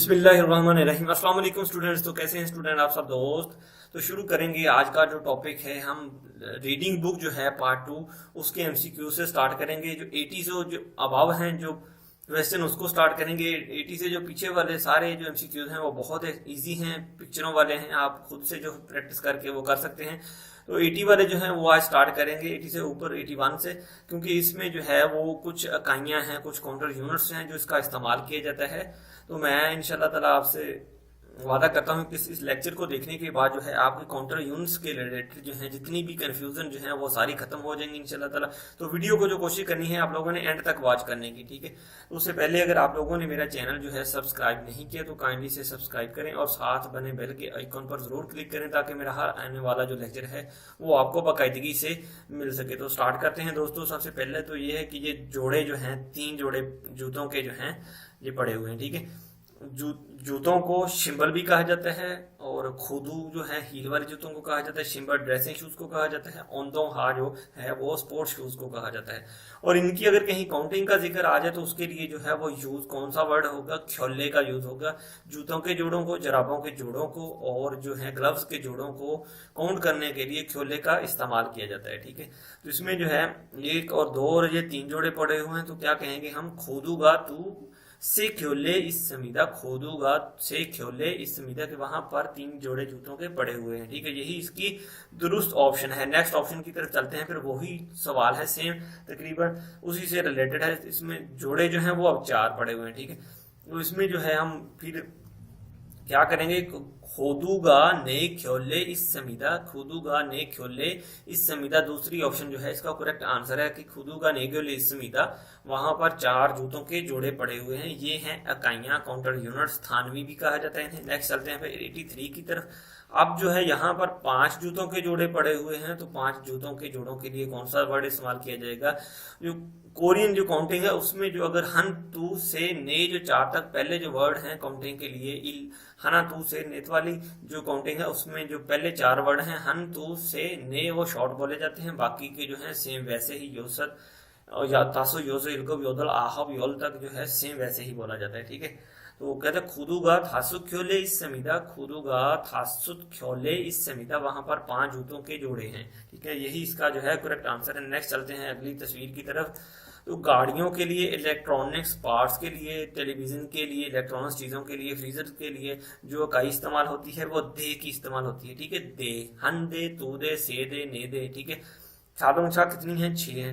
बिस्मिल्लाहिर्रहमानिर्रहीम। अस्सलाम वालेकुम स्टूडेंट्स। तो कैसे हैं स्टूडेंट आप सब दोस्त। तो शुरू करेंगे आज का जो टॉपिक है। हम रीडिंग बुक जो है पार्ट 2 उसके एमसीक्यू से स्टार्ट करेंगे। जो 80 से जो अबव हैं जो क्वेश्चन उसको स्टार्ट करेंगे। 80 से जो पीछे वाले सारे जो एमसीक्यूज हैं वो बहुत इजी हैं, पिक्चरों वाले हैं, आप खुद से जो प्रैक्टिस करके वो कर सकते हैं। तो 80 वाले जो हैं वो आज स्टार्ट करेंगे 80 से ऊपर 81 से, क्योंकि इसमें जो है वो कुछ इकाइयां हैं, कुछ काउंटर यूनिट्स हैं जो इसका इस्तेमाल किया जाता है। तो मैं इंशाल्लाह ताला आपसे वादा करता हूँ कि इस लेक्चर को देखने के बाद जो है आपके काउंटर यूनिट्स के रिलेटेड जो है जितनी भी कंफ्यूजन जो है वो सारी खत्म हो जाएंगी इंशाल्लाह ताला। तो वीडियो को जो कोशिश करनी है आप लोगों ने एंड तक वॉच करने की, ठीक है। तो उससे पहले अगर आप लोगों ने मेरा चैनल जो है सब्सक्राइब नहीं किया तो काइंडली से सब्सक्राइब करें और साथ बने बेल के आइकॉन पर जरूर क्लिक करें ताकि मेरा हर आने वाला जो लेक्चर है वो आपको बाकायदगी से मिल सके। तो स्टार्ट करते हैं दोस्तों। सबसे पहले तो ये है कि ये जोड़े जो हैं 3 जोड़े जूतों के जो हैं ये पड़े हुए हैं, ठीक है। जूतों को शिम्बल भी कहा जाता है और खुदू जो है हील वाले जूतों को कहा जाता है, शिम्बल ड्रेसिंग शूज को कहा जाता है, ओंदों हा जो है वो स्पोर्ट्स शूज को कहा जाता है। और इनकी अगर कहीं काउंटिंग का जिक्र आ जाए तो उसके लिए जो है वो यूज कौन सा वर्ड होगा, ख्योले का यूज होगा। जूतों के जोड़ों को, जराबों के जोड़ों को और जो है ग्लव्स के जोड़ों को काउंट करने के लिए ख्योले का इस्तेमाल किया जाता है, ठीक है। तो इसमें जो है 1 और 2 और ये 3 जोड़े पड़े हुए हैं तो क्या कहेंगे हम, खोदूगा तू से ख्योले इस समीदा, खोदूगा से ख्योले इस समीदा के वहां पर 3 जोड़े जूतों के पड़े हुए हैं, ठीक है। यही इसकी दुरुस्त ऑप्शन है। नेक्स्ट ऑप्शन की तरफ चलते हैं। फिर वही सवाल है, सेम तकरीबन उसी से रिलेटेड है। इसमें जोड़े जो हैं वो अब 4 पड़े हुए हैं, ठीक है। तो इसमें जो है हम फिर क्या करेंगे, खोदूगा ने ख्योले इस समीदा, खोदूगा ने ख्योले इस समीदा दूसरी ऑप्शन जो है इसका करेक्ट आंसर है कि खोदूगा ने ख्योले इस समीदा। वहां पर 4 जूतों के जोड़े पड़े हुए हैं। ये हैं इकाइयां, काउंटर यूनिट्स, थानवी भी कहा जाता है इन्हें। नेक्स्ट चलते हैं फिर 83 की तरफ। अब जो है यहाँ पर 5 जूतों के जोड़े पड़े हुए हैं तो 5 जूतों के जोड़ों के लिए कौन सा वर्ड इस्तेमाल किया जाएगा। जो कोरियन जो काउंटिंग है उसमें जो अगर हन तू से ने जो 4 तक पहले जो वर्ड हैं काउंटिंग के लिए, इल हना तू से नेत वाली जो काउंटिंग है उसमें जो पहले 4 वर्ड हैं हन तू से ने वो शॉर्ट बोले जाते हैं। बाकी के जो है सेम वैसे ही योसत और या तासो योसो इल्को योदल आहब योल तक जो है सेम वैसे ही बोला जाता है, ठीक है। तो कहते हैं खुदूगा थासुत ख्योले इस समीदा, खुदूगा थासुत ख्योले इस समीदा। वहां पर 5 जूतों के जोड़े हैं, ठीक है। यही इसका जो है करेक्ट आंसर है। नेक्स्ट चलते हैं अगली तस्वीर की तरफ। तो गाड़ियों के लिए, इलेक्ट्रॉनिक्स पार्ट्स के लिए, टेलीविजन के लिए, इलेक्ट्रॉनिक्स चीजों के लिए, फ्रीजर के लिए जो इकाई इस्तेमाल होती है वो दे की इस्तेमाल होती है, ठीक है। दे, हन दे, तू दे, से दे, ने दे, ठीक है। छादों छा कितनी है, 6 है।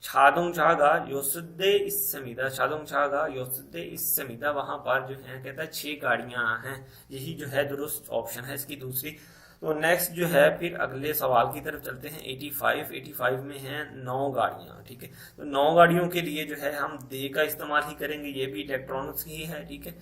छादों छागा योसुद्दे इस समीदा, छादों छागा योसुद्दे इस समीदा। वहां पर जो है कहता है 6 गाड़ियां हैं। यही जो है दुरुस्त ऑप्शन है इसकी दूसरी। तो नेक्स्ट जो है फिर अगले सवाल की तरफ चलते हैं। 85 में हैं 9 गाड़ियां, ठीक है। तो 9 गाड़ियों के लिए जो है हम दे का इस्तेमाल ही करेंगे। ये भी इलेक्ट्रॉनिक्स ही है, ठीक है।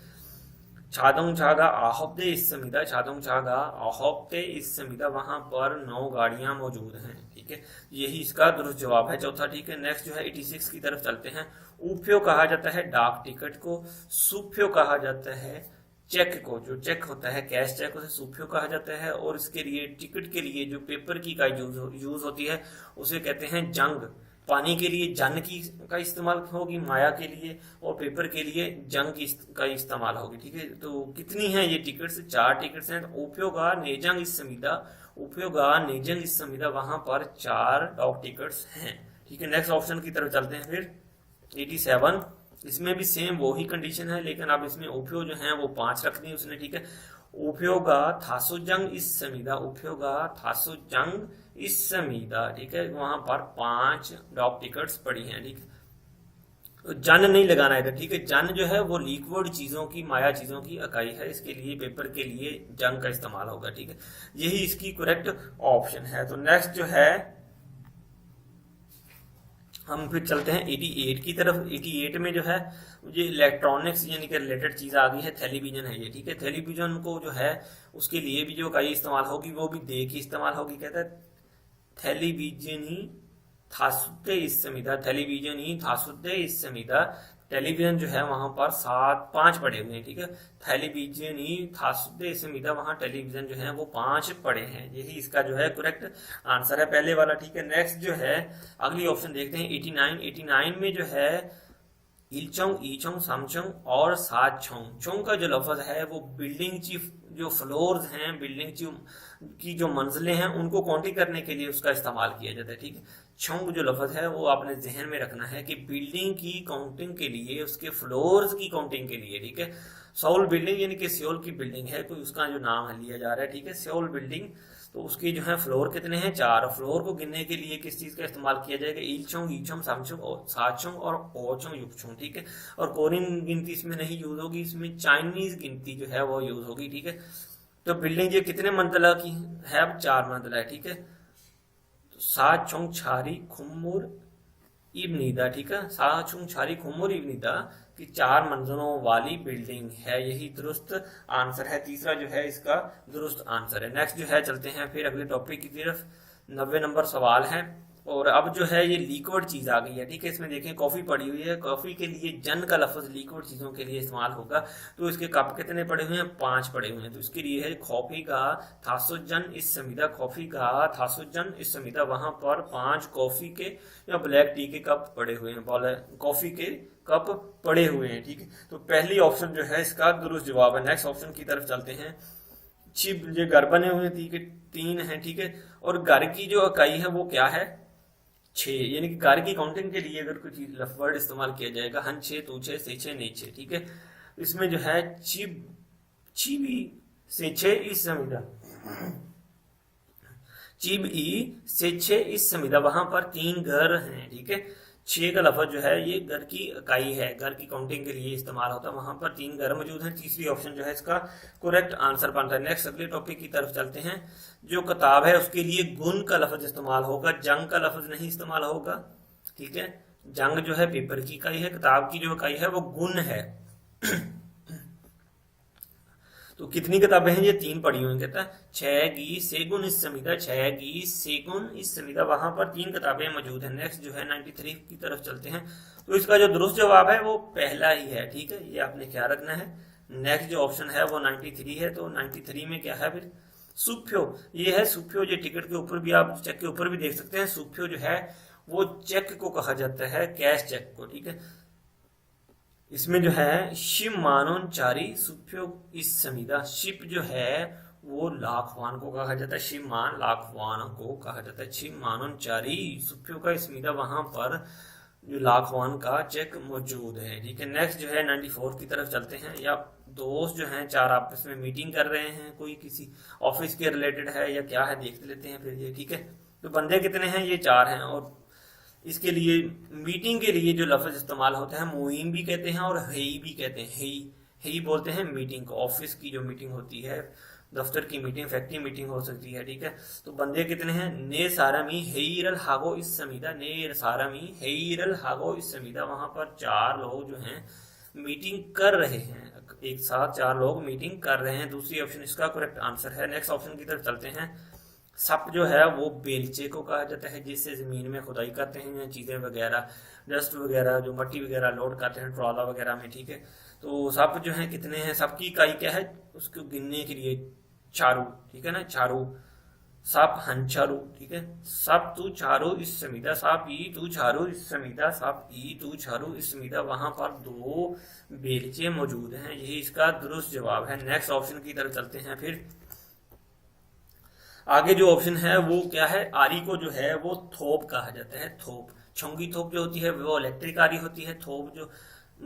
छादों छागा आहब्दे इस समीदा, छादों छागा आहब्दे इस समीदा। वहां पर 9 गाड़ियां मौजूद हैं, ठीक है। यही इसका दुरुस्त जवाब है, चौथा, ठीक है। नेक्स्ट जो है 86 की तरफ चलते हैं। उफ्यो कहा जाता है डाक टिकट को, सुफ्यो कहा जाता है चेक को। जो चेक होता है कैश चेक उसे सुफ्यो कहा जाता है। और इसके लिए टिकट के लिए जो पेपर की का यूज होती है उसे कहते हैं जंग। पानी के लिए जन की का इस्तेमाल होगी, माया के लिए, और पेपर के लिए जंग का इस्तेमाल होगी, ठीक है। तो कितनी है ये टिकट्स, 4 टिकट्स हैं। तो उपयोगा नेजंग इस समीदा, उपयोगा नेजंग इस समीदा। वहां पर 4 डॉक टिकट्स हैं, ठीक है। नेक्स्ट ऑप्शन की तरफ चलते हैं फिर 87। इसमें भी सेम वही कंडीशन है लेकिन अब इसमें उपयोग जो है वो 5 रख दी उसने, ठीक है। उपयोगा थासुजंग इस समीदा, उपयोगा थासुजंग इस समीदा, ठीक है। वहां पर 5 डॉक टिकट्स पड़ी हैं, ठीक है। तो जन नहीं लगाना इधर, ठीक है। जन जो है वो लिक्विड चीजों की, माया चीजों की इकाई है। इसके लिए पेपर के लिए जंग का इस्तेमाल होगा, ठीक है। यही इसकी करेक्ट ऑप्शन है। तो नेक्स्ट जो है हम फिर चलते हैं 88 की तरफ। 88 में जो है ये इलेक्ट्रॉनिक्स यानी कि रिलेटेड चीज आ गई है, टेलीविजन है ये, ठीक है। टेलीविजन को जो है उसके लिए भी जो इकाई इस्तेमाल होगी वो भी दे की इस्तेमाल होगी। कहता है टेलीविजन ही थासुद्दे इस समीदा, टेलीविजन ही थासुद्दे इस समीदा। टेलीविजन जो है वहां पर 5 पड़े हुए हैं, ठीक है। टेलीविजन ही थासुद्दे समीदा, वहां टेलीविजन जो है वो 5 पड़े हैं। यही इसका जो है करेक्ट आंसर है पहले वाला, ठीक है। नेक्स्ट जो है अगली ऑप्शन देखते हैं 89 में जो है इलचोंग, ईचोंग, सामचोंग और साचोंग। चोंग का जो लफ्ज है वो बिल्डिंग की जो फ्लोर्स हैं, बिल्डिंग की जो मंजिलें हैं, उनको काउंटिंग करने के लिए उसका इस्तेमाल किया जाता है, ठीक है। छोंग जो लफ्ज है वो आपने जहन में रखना है कि बिल्डिंग की काउंटिंग के लिए, उसके फ्लोर्स की काउंटिंग के लिए, ठीक है। सोल बिल्डिंग यानी कि सियोल की बिल्डिंग है, कोई उसका जो नाम है लिया जा रहा है, ठीक है, सियोल बिल्डिंग। तो उसकी जो है फ्लोर कितने हैं, 4। फ्लोर को गिनने के लिए किस चीज का इस्तेमाल किया जाएगा, इलचोंग, ईचोंग, सामचोंग और साचोंग और ओचोंग, युगचोंग, ठीक है। और कोरियन गिनती इसमें नहीं यूज होगी, इसमें चाइनीज गिनती जो है वो यूज होगी, ठीक है। तो बिल्डिंग ये कितने मंजिला की है, 4 मंजिला है, ठीक है। तो साचोंग छारी खुम्मुर इब्निदा, ठीक है, साचुंग छारी खुमुर इब्निदा की 4 मंजिलों वाली बिल्डिंग है, यही दुरुस्त आंसर है। तीसरा जो है इसका दुरुस्त आंसर है। नेक्स्ट जो है चलते हैं फिर अगले टॉपिक की तरफ। 90 नंबर सवाल है और अब जो है ये लिक्विड चीज आ गई है, ठीक है। इसमें देखें कॉफी पड़ी हुई है, कॉफी के लिए जन का लफ्ज लिक्विड चीजों के लिए इस्तेमाल होगा। तो इसके कप कितने पड़े हुए हैं, 5 पड़े हुए हैं। तो इसके लिए है कॉफी का थासुजन इस समीदा, कॉफी का थासुजन इस समीदा, वहां पर 5 कॉफी के या ब्लैक टी के कप पड़े हुए हैं, कॉफी के कप पड़े हुए हैं, ठीक है। तो पहली ऑप्शन जो है इसका दुरुस्त जवाब है। नेक्स्ट ऑप्शन की तरफ चलते हैं। छिप ये घर बने हुए हैं, ठीक है, 3 है, ठीक है। और घर की जो इकाई है वो क्या है, 6, यानी कि घर की काउंटिंग के लिए अगर कुछ वर्ड इस्तेमाल किया जाएगा, हन 6, तू 6, से 6, ने 6, ठीक है। इसमें जो है चिबी से 6 इस समीदा, चिब ई से 6 इस समीदा, वहां पर 3 घर हैं, ठीक है। 6 का लफ्ज जो है ये घर की इकाई है, घर की काउंटिंग के लिए इस्तेमाल होता है, वहां पर 3 घर मौजूद हैं। तीसरी ऑप्शन जो है इसका करेक्ट आंसर बनता है। नेक्स्ट अगले टॉपिक की तरफ चलते हैं। जो किताब है उसके लिए गुन का लफ्ज इस्तेमाल होगा, जंग का लफ्ज नहीं इस्तेमाल होगा, ठीक है। जंग जो है पेपर की इकाई है, किताब की जो इकाई है वो गुन है। तो कितनी किताबें हैं, ये 3 पढ़ी हुई, कहता है 6 गी सेगुन इस समीदा, 6 गी सेगुन इस समीदा, वहां पर 3 किताबें मौजूद हैं। नेक्स्ट जो है 93 की तरफ चलते हैं। तो इसका जो दुरुस्त जवाब है वो पहला ही है, ठीक है, ये आपने ख्याल रखना है। नेक्स्ट जो ऑप्शन है वो 93 है। तो 93 में क्या है फिर, सुप्यो, ये है सुप्यो। ये टिकट के ऊपर भी, आप चेक के ऊपर भी देख सकते हैं, सुप्यो जो है वो चेक को कहा जाता है, कैश चेक को, ठीक है। इसमें जो है शिव मानोन चारी सुप्यो इस समीदा, शिप जो है वो लाखवान को कहा जाता है, शिव मान लाखवान को कहा जाता है, शिव मानोन चारी सुप्यो का समीदा, वहां पर जो लाखवान का चेक मौजूद है, ठीक है। नेक्स्ट जो है 94 की तरफ चलते हैं। या दोस्त जो हैं 4 आपस में मीटिंग कर रहे हैं, कोई किसी ऑफिस के रिलेटेड है या क्या है, देख लेते हैं फिर ये, ठीक है। तो बंदे कितने हैं, ये 4 हैं। और इसके लिए मीटिंग के लिए जो लफ्ज इस्तेमाल होता है, मुहिम भी कहते हैं और हेई भी कहते हैं। हेई बोलते हैं मीटिंग को, ऑफिस की जो मीटिंग होती है, दफ्तर की मीटिंग, फैक्ट्री मीटिंग हो सकती है, ठीक है। तो बंदे कितने हैं, ने सारामी हेईरल हागो इस समीदा, ने सारामी हेईरल हागो इस समीदा, वहां पर 4 लोग जो हैं मीटिंग कर रहे हैं, एक साथ 4 लोग मीटिंग कर रहे हैं। दूसरी ऑप्शन इसका करेक्ट आंसर है। नेक्स्ट ऑप्शन की तरफ चलते हैं। सप जो है वो बेलचे को कहा जाता है, जिससे जमीन में खुदाई करते हैं, चीजें वगैरह, डस्ट वगैरह, जो मट्टी वगैरह लोड करते हैं ट्रॉला वगैरह में, ठीक है। तो सप जो है कितने हैं, सप की इकाई क्या है, उसको गिनने के लिए चारू, ठीक है ना, चारू, सप हंचारू, ठीक है। सप तू चारू इस समीदा, सप ई तू चारू इस समीदा, सप ई तू चारू इस समीदा, वहां पर 2 बेलचे मौजूद हैं, यही इसका दुरुस्त जवाब है। नेक्स्ट ऑप्शन की तरफ चलते हैं फिर। आगे जो ऑप्शन है वो क्या है, आरी को जो है वो थोप कहा जाता है, थोप। छंगी थोप जो होती है वो इलेक्ट्रिक आरी होती है, थोप जो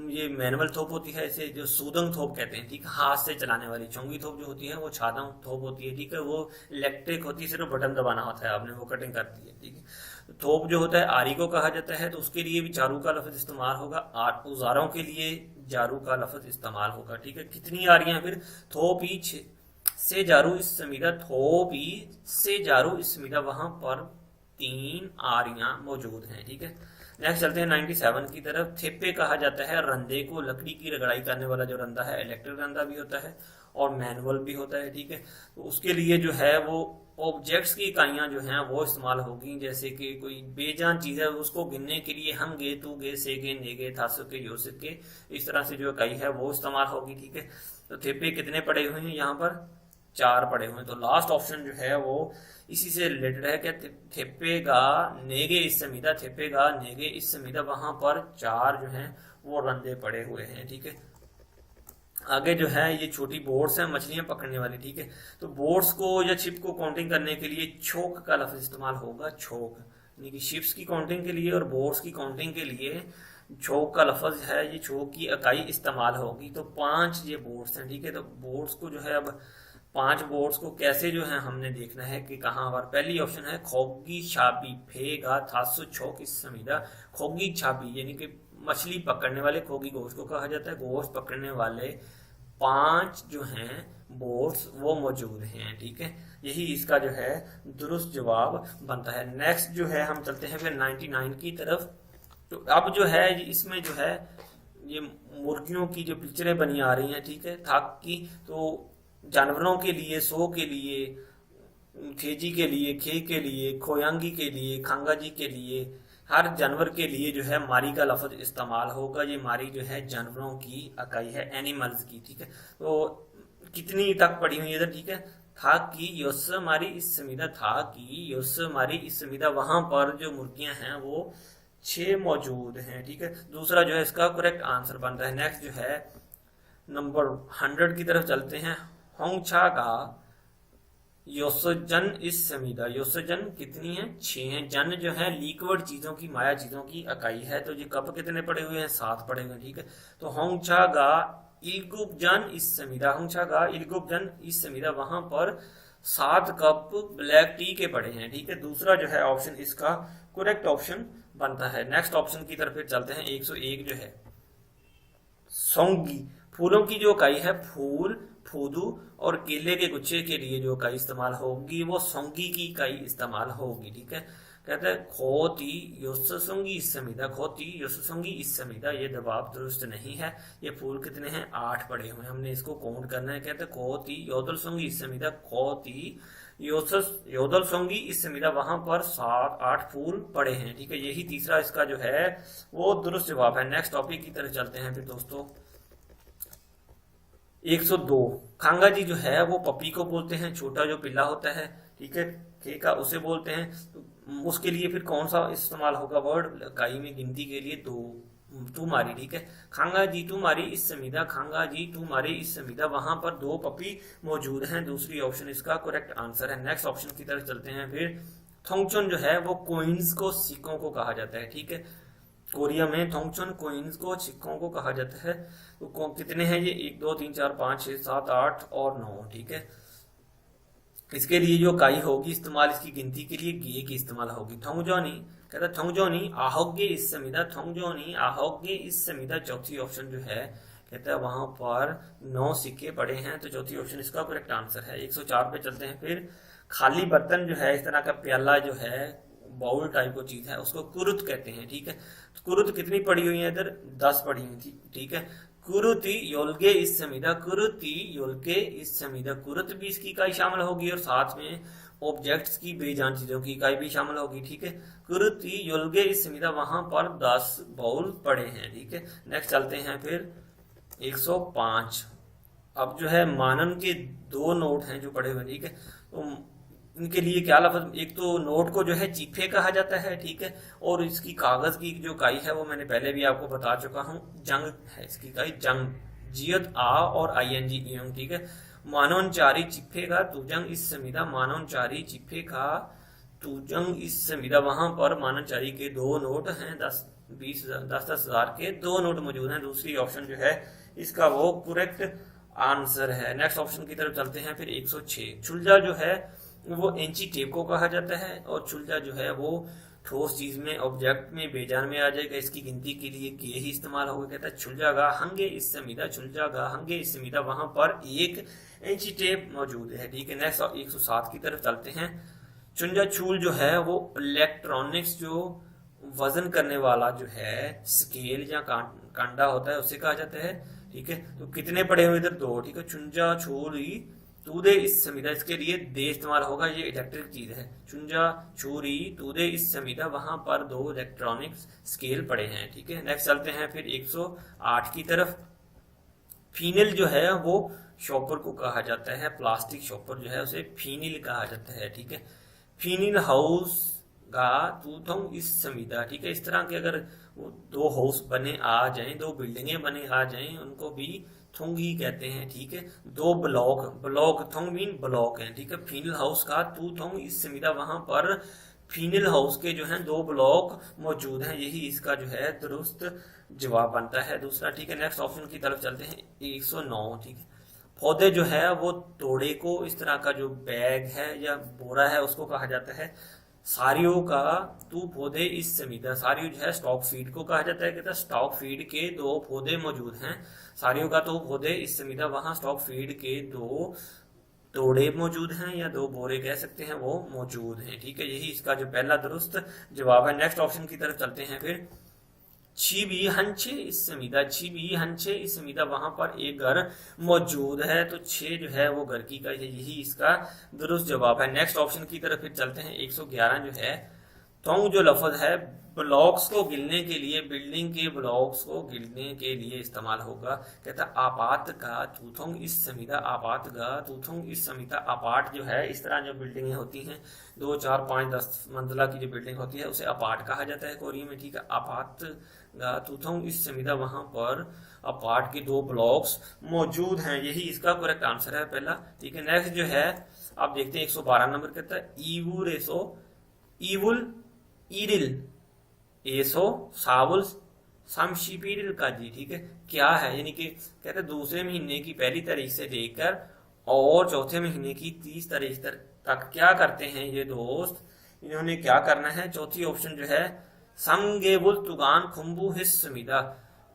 ये मैनुअल थोप होती है, इसे जो सूदंग थोप कहते हैं, ठीक है, हाथ से चलाने वाली। चोंगी थोप जो होती है वो छादंग थोप होती है, ठीक है, वो इलेक्ट्रिक होती है, सिर्फ बटन दबाना होता है आपने, वो कटिंग करती है, ठीक है। तो थोप जो होता है आरी को कहा जाता है, तो उसके लिए भी चारू का लफ्ज इस्तेमाल होगा। औजारों के लिए जारू का लफ्ज इस्तेमाल होगा, ठीक है। कितनी आरियां फिर, थोप ही से जारू इस समीदा, थोपी से जारू इस समीदा, वहां पर 3 आरियां मौजूद हैं, ठीक है। नेक्स्ट चलते हैं 97 की तरफ। थेपे कहा जाता है रंधे को, लकड़ी की रगड़ाई करने वाला जो रंधा है, इलेक्ट्रिक रंधा भी होता है और मैनुअल भी होता है, ठीक है। तो उसके लिए जो है वो ऑब्जेक्ट्स की इकाइयां जो हैं वो इस्तेमाल होगी, जैसे कि कोई बेजान चीज है उसको गिनने के लिए हम गे, तू गे, से गे, ने गे, थासु के, योसिक के, इस तरह से जो इकाई है वो इस्तेमाल होगी, ठीक है। तो थेपे कितने पड़े हुए हैं यहाँ पर, 4 पड़े हुए हैं। तो लास्ट ऑप्शन जो है वो इसी से रिलेटेड है कि थेपेगा नेगे इस्समिदा, थेपेगा नेगे इस्समिदा, वहां पर 4 जो हैं वो रंधे पड़े हुए हैं। ठीक है, आगे जो है ये छोटी बोट्स हैं मछलियां पकड़ने वाली। ठीक है, तो बोट्स को या शिप को काउंटिंग करने के लिए छोक का लफ्ज इस्तेमाल होगा, छोक, यानी कि शिप्स की काउंटिंग के लिए और बोट्स की काउंटिंग के लिए छोक का लफ्ज है, ये छोक की इकाई इस्तेमाल होगी। तो 5 ये बोट्स हैं। ठीक है, तो बोट्स को जो है अब 5 बोट्स को कैसे जो है हमने देखना है कि कहाँ पर। पहली ऑप्शन है खोगी छाबी फेगा थासु छोक इस्समिदा, खोगी छाबी यानी कि मछली पकड़ने वाले, खोगी गोश्त को कहा जाता है, गोश्त पकड़ने वाले 5 जो हैं बोट्स वो मौजूद हैं। ठीक है, यही इसका जो है दुरुस्त जवाब बनता है। नेक्स्ट जो है हम चलते हैं फिर 99 की तरफ। तो अब जो है इसमें जो है ये मुर्गियों की जो पिक्चरें बनी आ रही हैं। ठीक है, थाक की, तो जानवरों के लिए, सो के लिए, खेजी के लिए, खे के लिए, खोयांगी के लिए, खांगाजी के लिए, हर जानवर के लिए जो है मारी का लफ्ज इस्तेमाल होगा। ये मारी जो है जानवरों की इकाई है, एनिमल्स की। ठीक है, तो कितनी तक पड़ी हुई इधर। ठीक है, था कि योस मारी इस्समिदा, था कि योस मारी इस्समिदा, वहां पर जो मुर्गियां हैं वो 6 मौजूद हैं। ठीक है, दूसरा जो है इसका करेक्ट आंसर बनता है। नेक्स्ट जो है नंबर 100 की तरफ चलते हैं। होंगछा का योसजन इस्समिदा, योसजन कितनी है, 6 हैं। जन जो है लिक्विड चीजों की, माया चीजों की इकाई है। तो ये कप कितने पड़े हुए हैं, 7 पड़े हुए हैं। ठीक है, तो होंगछा गा इल्गुबजन इस्समिदा, होंगछा गा इल्गुबजन इस्समिदा, वहां पर 7 कप ब्लैक टी के पड़े हैं। ठीक है, दूसरा जो है ऑप्शन इसका करेक्ट ऑप्शन बनता है। नेक्स्ट ऑप्शन की तरफ चलते हैं। 101 जो है सोंगी, फूलों की जो इकाई है, फूल, फूदू और केले के गुच्छे के लिए जो इकाई इस्तेमाल होगी वो सोंगी की इकाई इस्तेमाल होगी। ठीक है, कहते हैं खोती योसोंगी इस्समिदा, खोती योसोंगी इस्समिदा, ये जवाब दुरुस्त नहीं है। ये फूल कितने हैं, 8 पड़े हुए हैं, हमने इसको काउंट करना है। कहते हैं खोती योदलसोंगी इस्समिदा, खोती योदलसोंगी इस्समिदा, वहां पर 7-8 फूल पड़े हैं। ठीक है, यही तीसरा इसका जो है वो दुरुस्त जवाब है। नेक्स्ट टॉपिक की तरफ चलते हैं फिर दोस्तों। 102 खांगा जी जो है वो पपी को बोलते हैं, छोटा जो पिल्ला होता है। ठीक है, केका उसे बोलते हैं। तो उसके लिए फिर कौन सा इस्तेमाल होगा वर्ड, इकाई में गिनती के लिए 2, तू मारी। ठीक है, खांगा जी तू मारी इस्समिदा, खांगा जी तू मारी इस्समिदा, वहां पर 2 पपी मौजूद हैं। दूसरी ऑप्शन इसका करेक्ट आंसर है। नेक्स्ट ऑप्शन की तरफ चलते हैं फिर। थोंगचोन जो है वो कोइंस को, सिक्कों को कहा जाता है। ठीक है, कोरिया में थोंगचोन कोइंस को, सिक्कों को कहा जाता है। तो कितने हैं ये, 1 2 3 4 5 6 7 8 और 9। ठीक है, इसके लिए जो इकाई होगी इस्तेमाल इसकी गिनती के लिए गे की इस्तेमाल होगी। थोंगजोनी, कहता थोंगजोनी आहोगे इस्समिदा, थोंगजोनी आहोगे इस्समिदा, चौथी ऑप्शन जो है कहता है वहां पर 9 सिक्के पड़े हैं। तो चौथी ऑप्शन इसका करेक्ट आंसर है। 104 पे चलते हैं फिर। खाली बर्तन जो है, इस तरह का प्याला जो है, बाउल टाइप को चीज है, उसको कुरुत कहते हैं। ठीक है, तो कुरुत कितनी पड़ी हुई है इधर, 10 पड़ी हुई थी। ठीक है, कुरुति योलगे इस्समिदा, कुरुति योलगे इस्समिदा, कुरुत भी इसकी इकाई शामिल होगी और साथ में ऑब्जेक्ट्स की, बेजान चीजों की इकाई भी शामिल होगी। ठीक है, कुरुति योलगे इस्समिदा, वहां पर 10 बाउल पड़े हैं। ठीक है, नेक्स्ट चलते हैं फिर 105। अब जो है मानन के 2 नोट हैं जो पड़े हुए। ठीक है, तो इनके लिए क्या लफ्ज, एक तो नोट को जो है चीफे कहा जाता है। ठीक है, और इसकी कागज की जो इकाई है वो मैंने पहले भी आपको बता चुका हूँ, जंग है इसकी इकाई, जंग, जियत आ और ING ईयंग। ठीक है, मानोनचारी चिफे का तुजंग इस्समिदा, मानोनचारी चिफे का तुजंग इस्समिदा, वहां पर मानोनचारी के 2 नोट हैं, 10-10 हजार के 2 नोट मौजूद हैं। दूसरी ऑप्शन जो है इसका वो करेक्ट आंसर है। नेक्स्ट ऑप्शन की तरफ चलते हैं फिर। 106 छुलजा जो है वो इंची टेप को कहा जाता है और छुलजा जो है वो ठोस चीज में, ऑब्जेक्ट में, बेजान में आ जाएगा। इसकी गिनती के लिए के ही इस्तेमाल होगा। कहता है छुलजागा हंगे इस्समिदा, छुलजागा हंगे इस्समिदा, वहां पर 1 इंची टेप मौजूद है। ठीक है, नेक्स्ट 107 की तरफ चलते हैं। चुंजा छूल जो है वो इलेक्ट्रॉनिक्स, जो वजन करने वाला जो है स्केल या कांडा होता है उसे कहा जाता है। ठीक है, तो कितने पड़े हुए इधर, 2। ठीक है, चुंजा छूरी तूदे इस्समिदा, इसके लिए दे इस्तेमाल होगा, ये इलेक्ट्रिक चीज है। चुंजा छुरी तूदे इस्समिदा, वहां पर 2 इलेक्ट्रॉनिक स्केल पड़े हैं। ठीक है, नेक्स्ट चलते हैं फिर 108 की तरफ। फीनिल जो है वो शॉपर को कहा जाता है, प्लास्टिक शॉपर जो है उसे फीनिल कहा जाता है, ठीक है। फीनिल हाउस गा तूथोंग इस संविदा, ठीक है। इस तरह के अगर वो दो हाउस बने आ जाएं, दो बिल्डिंगें बने आ जाएं, उनको भी थोंग ही कहते हैं, ठीक है। दो ब्लॉक, ब्लॉक थोंग मीन ब्लॉक है, ठीक है। फीनिल हाउस का तूथोंग इस संविदा, वहां पर फीनिल हाउस के जो है दो ब्लॉक मौजूद हैं, यही इसका जो है दुरुस्त जवाब बनता है दूसरा, ठीक है। नेक्स्ट ऑप्शन की तरफ चलते हैं 109, ठीक है। पौधे जो है वो तोड़े को, इस तरह का जो बैग है या बोरा है उसको कहा जाता है सारियों का तू पौधे इस समीदा। सारियों जो है स्टॉक फीड को कहा जाता है, कहता है स्टॉक फीड के दो पौधे मौजूद हैं, सारियों का तो पौधे इस समीदा, वहां स्टॉक फीड के दो तोड़े मौजूद हैं या दो बोरे कह सकते हैं वो मौजूद हैं, ठीक है। यही इसका जो पहला दुरुस्त जवाब है। नेक्स्ट ऑप्शन की तरफ चलते हैं फिर। छिबी हंचे इस समीदा, छिबी हंचे इस समीदा, वहां पर एक घर मौजूद है, तो छे जो है वो घर की का, यही इसका दुरुस्त जवाब है। नेक्स्ट ऑप्शन की तरफ फिर चलते हैं 111 जो है। तोंग जो लफ्ज है ब्लॉक्स को गिनने के लिए, बिल्डिंग के ब्लॉक्स को गिनने के लिए इस्तेमाल होगा, कहता आपात का तूथोंग इस समीदा, आपात का तूथोंग इस समीदा। अपार्ट जो है इस तरह जो बिल्डिंगें होती हैं 2, 4, 5, 10 मंजिला की जो बिल्डिंग होती है उसे अपार्ट कहा जाता है कोरिया में, ठीक है। आपात का तूथोंग इस समीदा, वहां पर अपार्ट के दो ब्लॉक्स मौजूद हैं, यही इसका करेक्ट आंसर है पहला, ठीक है। नेक्स्ट जो है आप देखते हैं 112 नंबर कहता है ईवुल एसो ईवुल ईरिल एसो सावुल समशीपीरिल का जी, ठीक है। क्या है, यानी कि कहते हैं दूसरे महीने की पहली तारीख से लेकर और चौथे महीने की 30 तारीख तक क्या करते हैं ये दोस्त, इन्होंने क्या करना है। चौथी ऑप्शन जो है समगेबुल तुगान खुम्बू हिस समीदा।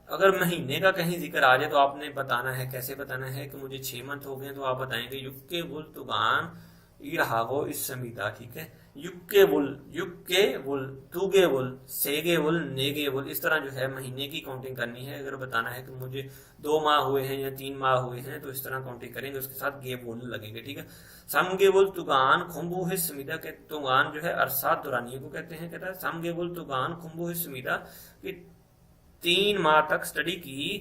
अगर महीने का कहीं जिक्र आ जाए तो आपने बताना है, कैसे बताना है कि मुझे 6 मंथ हो गए, तो आप बताएंगे युक्के बुल तुगान ईरहागो इस समीदा, ठीक है। युक्के बुल तुगे बुल सेगे बुल नेगे बुल, इस तरह जो है महीने की काउंटिंग करनी है। अगर बताना है कि मुझे 2 माह हुए हैं या 3 माह हुए हैं तो इस तरह काउंटिंग करेंगे, उसके साथ गे बोल लगेंगे, ठीक है। समगेबुल तुगान खुम्बू हिस समीदा के तुगान जो है अरसात दुरानियों को कहते हैं, कहता है समगेबुल तुगान खुम्बू हिस समीदा की 3 माह तक स्टडी की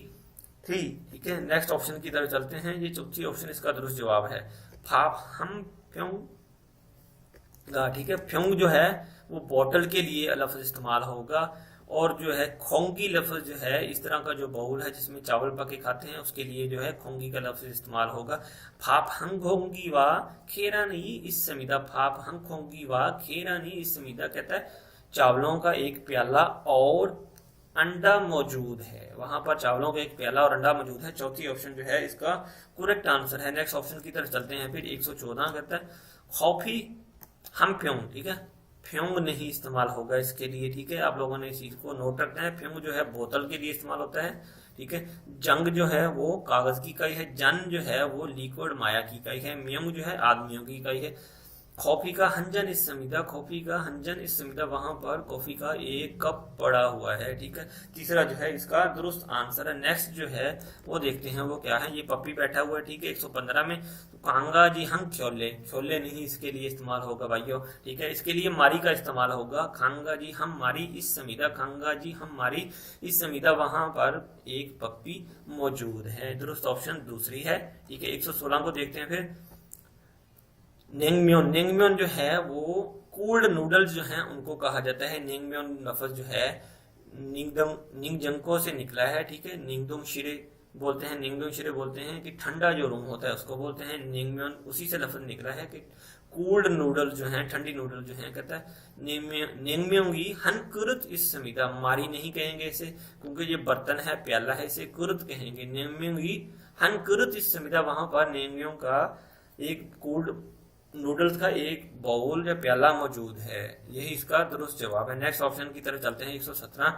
थी, ठीक है। नेक्स्ट ऑप्शन की तरफ चलते हैं, ये चौथी ऑप्शन इसका दुरुस्त जवाब है फाप हम फ्योंग, ठीक है। फ्योंग जो है वो बोतल के लिए लफ्ज इस्तेमाल होगा, और जो है खोंगी लफ्ज जो है इस तरह का जो बाउल है जिसमें चावल पके खाते हैं उसके लिए जो है खोंगी का लफ्ज इस्तेमाल होगा। फाप हंग खोंगी वा खेरा नहीं इस समीदा, फाप हंग खोंगी वा खेरा नहीं इस समीदा, कहता है चावलों का एक प्याला और अंडा मौजूद है, वहां पर चावलों का एक प्याला और अंडा मौजूद है। चौथी ऑप्शन जो है इसका करेक्ट आंसर है। नेक्स्ट ऑप्शन की तरफ चलते हैं फिर 114 कहता है कॉफी हम फ्योंग, ठीक है। फ्योंग नहीं इस्तेमाल होगा इसके लिए, ठीक है। आप लोगों ने इस चीज को नोट रखना है। फ्योंग जो है बोतल के लिए इस्तेमाल होता है, ठीक है। जंग जो है वो कागज की इकाई है, जन जो है वो लिक्विड माया की इकाई है, म्योंग जो है आदमियों की इकाई है। कॉफी का हंजन इस समीदा, कॉफी का हंजन इस समीदा, वहां पर कॉफी का एक कप पड़ा हुआ है, ठीक है। तीसरा जो है इसका दुरुस्त आंसर है। नेक्स्ट जो है वो देखते हैं वो क्या है। ये पप्पी बैठा हुआ है, ठीक है। 115 में तो कांगा जी हंग छोले, छोले नहीं इसके लिए इस्तेमाल होगा भाइयों, ठीक है। इसके लिए मारी का इस्तेमाल होगा, खांगा जी हम मारी इस समीदा, खांगा जी हम मारी इस समीदा, वहां पर एक पप्पी मौजूद है। दुरुस्त ऑप्शन दूसरी है, ठीक है। 116 को देखते हैं फिर नेंगम्योन, नेंगम्योन जो है वो कूल्ड नूडल्स जो हैं उनको कहा जाता है। नेंगम्योन लफ्ज जो है निंगजंको से निकला है, ठीक है। निंगदुंग शिरे बोलते हैं, निंगदुंग शिरे बोलते हैं कि ठंडा जो रूम होता है उसको बोलते हैं नेंगम्योन, उसी से लफ्ज निकला है कि कूल्ड नूडल्स जो हैं, ठंडी नूडल जो हैं, कहता है नेंगम्योंगी हन कुरुत इस समीदा, मारी नहीं कहेंगे इसे क्योंकि ये बर्तन है, प्याला है, इसे कुरुत कहेंगे। नेंगम्योंगी हन कुरुत इस समीदा, वहां पर नेंगम्यों का एक कूल्ड नूडल्स का एक बाउल या प्याला मौजूद है, यही इसका दुरुस्त जवाब है। नेक्स्ट ऑप्शन की तरफ चलते हैं 117।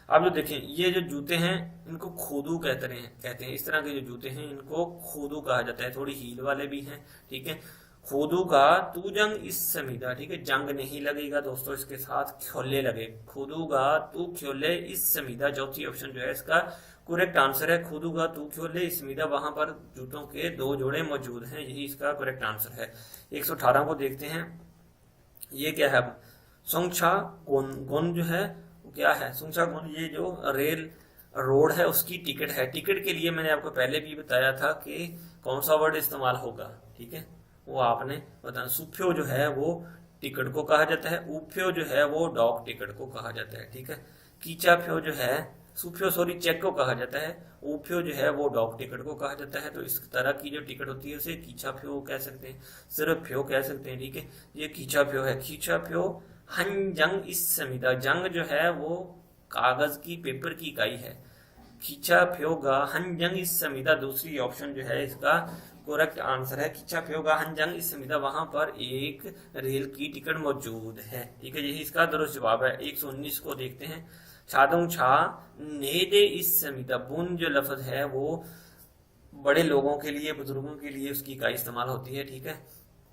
आप जो देखें ये जो जूते हैं इनको खोदू कहते हैं, इस तरह के जो जूते हैं इनको खोदू कहा जाता है, थोड़ी हील वाले भी हैं, ठीक है। खोदू का तू जंग इस समीदा, ठीक है। जंग नहीं लगेगा दोस्तों, इसके साथ खोले लगे, खोदू का तू खोले इस समीदा। चौथी ऑप्शन जो है इसका करेक्ट आंसर है, खोदूगा तू खोले इस समीदा, वहां पर जूतों के 2 जोड़े मौजूद हैं, यही इसका करेक्ट आंसर है। 118 को देखते हैं, ये क्या है सोंगछा गोन, गोन जो है क्या है सोंगछा गोन, ये जो रेल रोड है उसकी टिकट है। टिकट के लिए मैंने आपको पहले भी बताया था कि कौन सा वर्ड इस्तेमाल होगा, ठीक है, वो आपने बताना। सुफ्यो जो है वो टिकट को कहा जाता है, उफ्यो जो है वो डॉक टिकट को कहा जाता है, ठीक है। कीचाफ्यो जो है, सुफ्यो सॉरी चेक को कहा जाता है, उफ्यो जो है वो डॉक टिकट को कहा जाता है। तो इस तरह की जो टिकट होती है उसे कीचाफ्यो कह सकते हैं, सिर्फ फ्यो कह सकते हैं, ठीक है। ये कीचाफ्यो है। कीचाफ्यो हनजंग इस समिदा, जंग जो है वो कागज की पेपर की इकाई है। खींचा हनजंग इस समिदा दूसरी ऑप्शन जो है इसका करेक्ट आंसर है। खींचा हनजंग इस समिदा, वहां पर एक रेल की टिकट मौजूद है, ठीक है, यही इसका दुरुस्त जवाब है। 119 को देखते हैं। छादों छा नेदे इस समिदा, बुन जो लफ्ज है वो बड़े लोगों के लिए, बुजुर्गों के लिए उसकी इकाई इस्तेमाल होती है, ठीक है,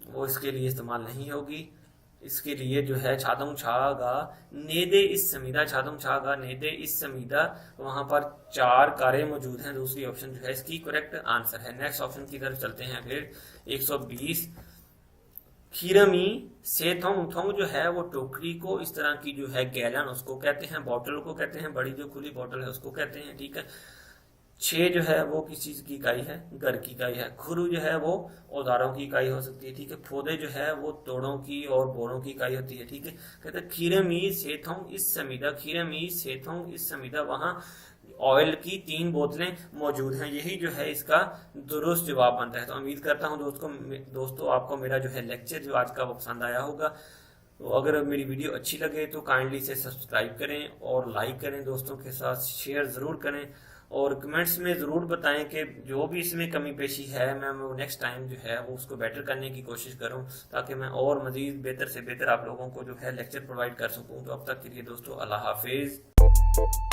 वो इसके लिए इस्तेमाल नहीं होगी। इसके लिए जो है छादों छागा नेदे इस समीदा, छादों छागा नेदे इस समीदा, वहां पर 4 कारें मौजूद हैं। दूसरी ऑप्शन जो है इसकी करेक्ट आंसर है। नेक्स्ट ऑप्शन की तरफ चलते हैं फिर। 120 खीरमी से थोंग जो है वो टोकरी को, इस तरह की जो है गैलन उसको कहते हैं, बोतल को कहते हैं, बड़ी जो खुली बोतल है उसको कहते हैं, ठीक है। 6 जो है वो किस चीज की इकाई है, घर की इकाई है। खुरू जो है वो औजारों की इकाई हो सकती है, ठीक है। फोदे जो है वो तोड़ों की और बोरों की इकाई होती है, ठीक है। कहते हैं खीरमी सेथोंग इस समीदा, खीरमी सेथोंग इस समीदा, वहां ऑयल की 3 बोतलें मौजूद हैं। यही जो है इसका दुरुस्त जवाब बनता है। तो उम्मीद करता हूँ दोस्तों आपको मेरा जो है लेक्चर जो आज का वो पसंद आया होगा। तो अगर मेरी वीडियो अच्छी लगे तो काइंडली से सब्सक्राइब करें और लाइक करें, दोस्तों के साथ शेयर ज़रूर करें, और कमेंट्स में ज़रूर बताएं कि जो भी इसमें कमी पेशी है मैं वो नेक्स्ट टाइम जो है वो उसको बेटर करने की कोशिश करूं, ताकि मैं और मज़ीद बेहतर से बेहतर आप लोगों को जो है लेक्चर प्रोवाइड कर सकूं। तो अब तक के लिए दोस्तों अल्लाह हाफिज़।